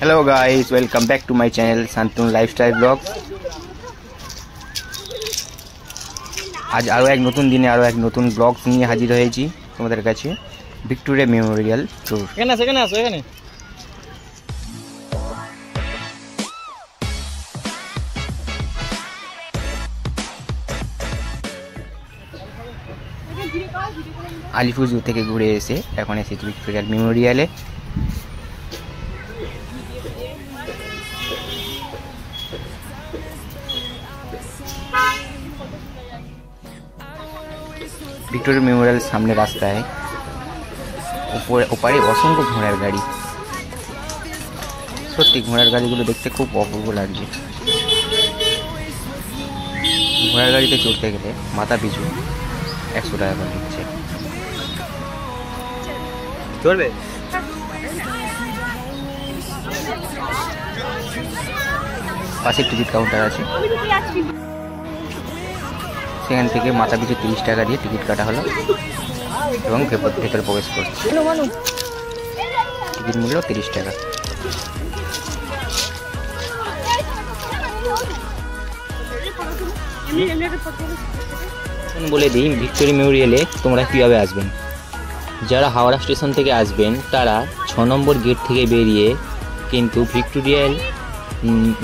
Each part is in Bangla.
Hello guys, welcome back to my channel Shantanu lifestyle blogs. आज आरो एक नतून दिने आरो एक नतून ब्लग निये हाजिर हयेछि तोमादेर काछे। Victoria Memorial tour. এখানে আসো এখানে। আলিপুরদুয়ার থেকে ঘুরে এসে এখন এসেছি ভিক্টোরিয়াল মেমোরিয়ালে। ভিক্টোরিয়া মেমোরিয়াল সামনে রাস্তায় ওপারে অসংখ্য ঘোড়ার গাড়ি। সত্যি ঘোড়ার গাড়িগুলো দেখতে খুব অপূর্ব লাগছে। ঘোড়ার গাড়িতে চড়তে গেলে মাথা পিছু 100 টাকা করে দিচ্ছে। চলবে? পাশে টিকিট কাউন্টার আছে, সেখান থেকে মাথা পিছু 30 টাকা দিয়ে টিকিট কাটা হলো এবং ভেতরে প্রবেশ করছে। টিকিট মূল্য 30 টাকা। বলে দিই ভিক্টোরিয়া মেমোরিয়ালে তোমরা কীভাবে আসবেন। যারা হাওড়া স্টেশন থেকে আসবেন তারা 6 নম্বর গেট থেকে বেরিয়ে কিন্তু ভিক্টোরিয়াল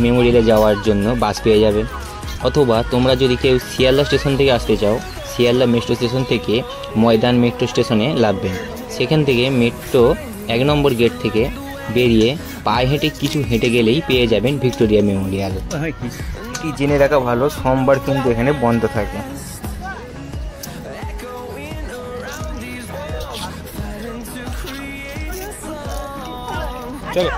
মেমোরিয়ালে যাওয়ার জন্য বাস পেয়ে যাবে। অথবা তোমরা যদি কেউ শিয়ালদা স্টেশন থেকে আসতে চাও, শিয়ালদা মেট্রো স্টেশন থেকে ময়দান মেট্রো স্টেশনে নামবেন। সেখান থেকে মেট্রো 1 নম্বর গেট থেকে বেরিয়ে পায়ে হেঁটে কিছু হেঁটে গেলেই পেয়ে যাবেন ভিক্টোরিয়া মেমোরিয়াল। এটি জেনে রাখা ভালো, সোমবার কিন্তু এখানে বন্ধ থাকে। চলো।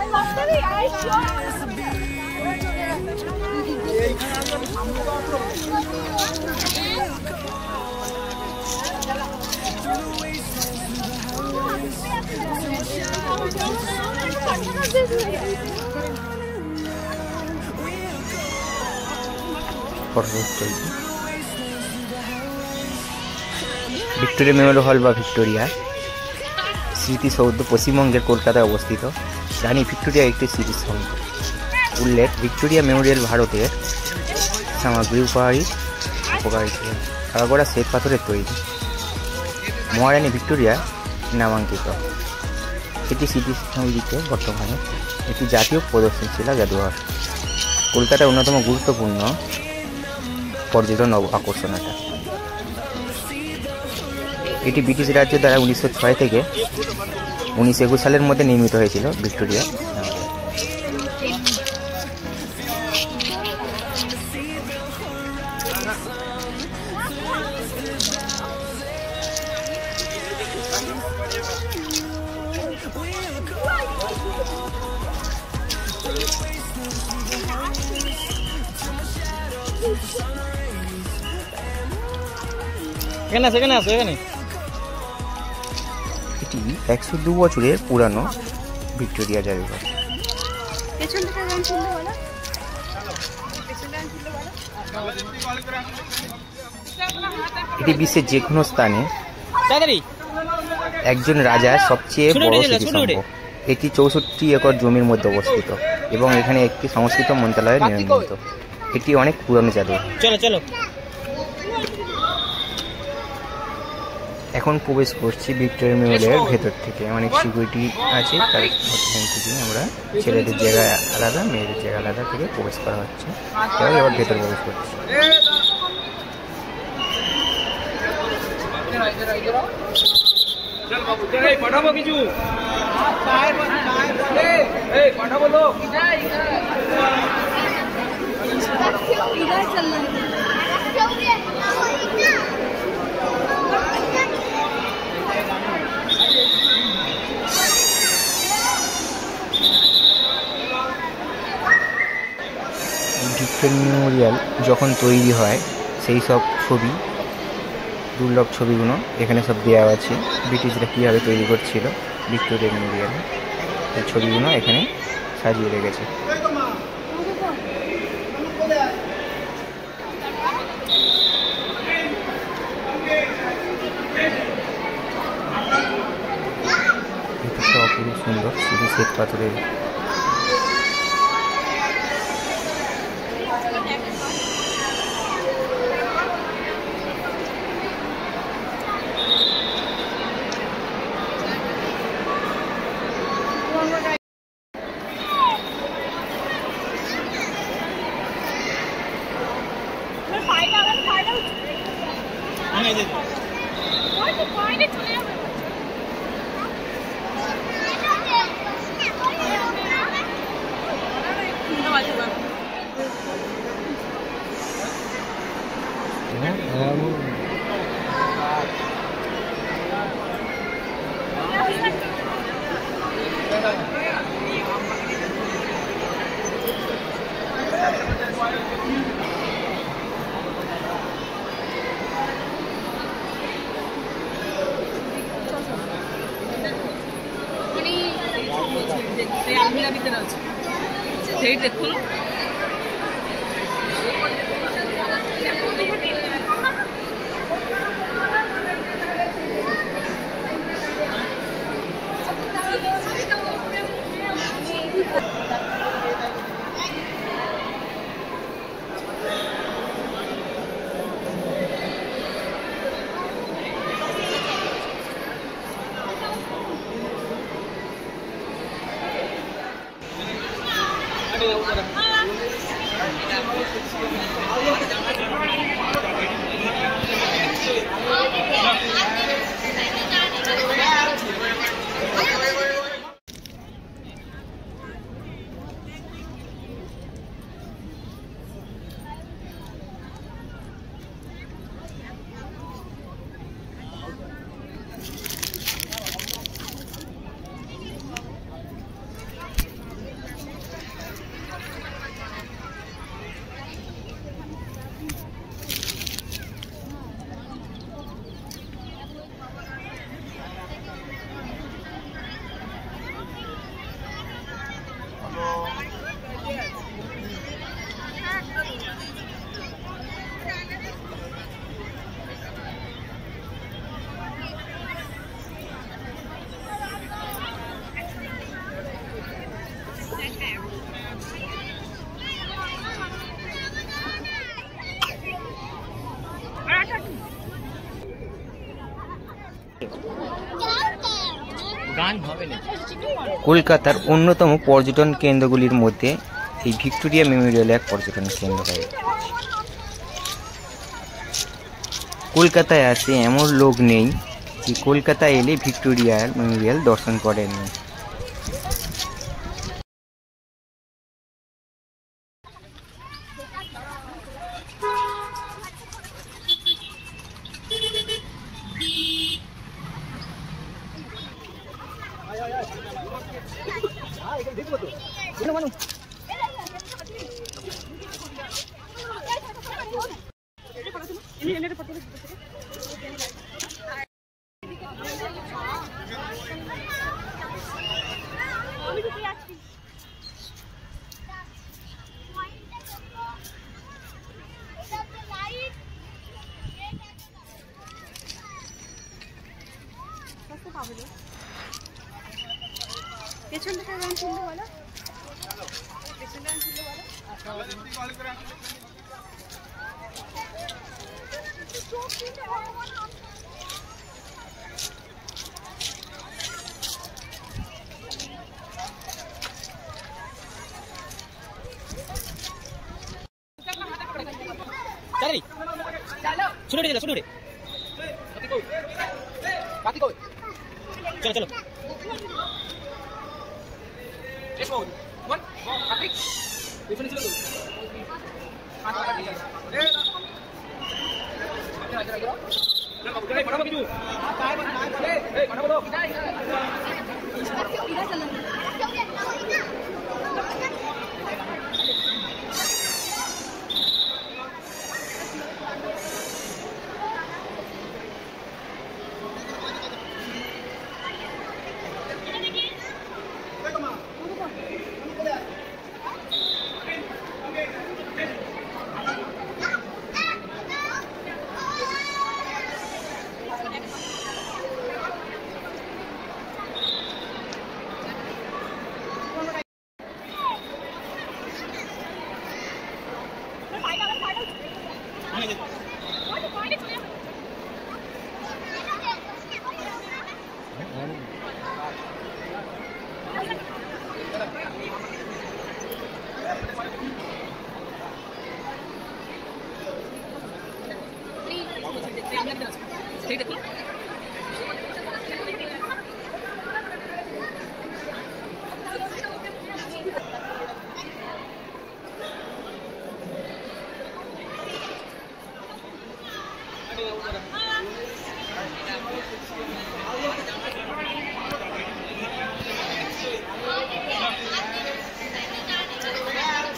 ভিক্টোরিয়া মেমোরিয়াল হল বা ভিক্টোরিয়া স্মৃতিসৌধ পশ্চিমবঙ্গের কলকাতায় অবস্থিত। জানি ভিক্টোরিয়া একটি স্মৃতিসৌধ। উল্লেখ, ভিক্টোরিয়া মেমোরিয়াল ভারতের সামগ্রী উপকারী ছিল। আগাগোড়া শ্বেত পাথরের তৈরি, মহারানী ভিক্টোরিয়া নামাঙ্কিত। এটি স্মৃতিসৌধটিতে বর্তমানে একটি জাতীয় প্রদর্শনশীলা জাদুঘর। কলকাতার অন্যতম গুরুত্বপূর্ণ পর্যটন আকর্ষণ এটা। এটি ব্রিটিশ রাজ্য দ্বারা 1906 থেকে 1921 সালের মধ্যে নির্মিত হয়েছিল। ভিক্টোরিয়া এখানে আসো এখানে। এটি 102 বছরের পুরানো ভিক্টোরিয়া জাদুঘর। এটি বিশ্বের যে কোনো স্থানে একজন রাজার সবচেয়ে বড় স্মৃতিস্তম্ভ। এটি 64 একর জমির মধ্যে অবস্থিত এবং এখানে একটি সংস্কৃত মন্ত্রণালয় নির্মিত। এটি অনেক পুরানো জাদুঘর। চলো। এখন প্রবেশ করছি ভিক্টোরিয়া মেমোরিয়ালের ভেতর থেকে। অনেক সিকিউরিটি আছে, তার থেকে আমরা ছেলেদের জায়গা আলাদা, মেয়েদের জায়গা আলাদা থেকে প্রবেশ করা হচ্ছে। এবার ভেতরে প্রবেশ করছি। পাঠাবো কিছু পাঠাবো লোক। ভিক্টোরিয়া মেমোরিয়াল যখন তৈরি হয় সেই সব ছবি, দুর্লভ ছবিগুলো এখানে সব দেওয়া আছে। ব্রিটিশরা কীভাবে তৈরি করছিল ভিক্টোরিয়া মেমোরিয়ালে, এই ছবিগুলো এখানে সাজিয়ে রেখেছে। অপূর্ব সুন্দর, শুধু শ্বেত পাথরের দেখুন কলকাতার অন্যতম পর্যটন কেন্দ্রগুলির মধ্যে এই ভিক্টোরিয়া মেমোরিয়াল এক পর্যটন কেন্দ্র হয়। কলকাতায় আসে এমন লোক নেই যে কলকাতায় এলে ভিক্টোরিয়া মেমোরিয়াল দর্শন করেননি। পেছনটা রাউন্ড ছিল বলো, পেছনটা রাউন্ড ছিল বলো। चलो चलो चलो चलो चलो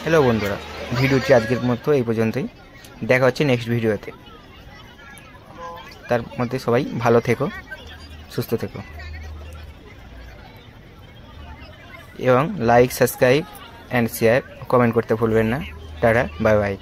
হ্যালো বন্ধুরা, ভিডিওটি আজকের মতো এই পর্যন্তই। দেখা হচ্ছে নেক্সট ভিডিওতে। তার মধ্যে সবাই ভালো থেকো, সুস্থ থেকো এবং like, subscribe and share, comment করতে ভুলবেন না। Tata, bye bye.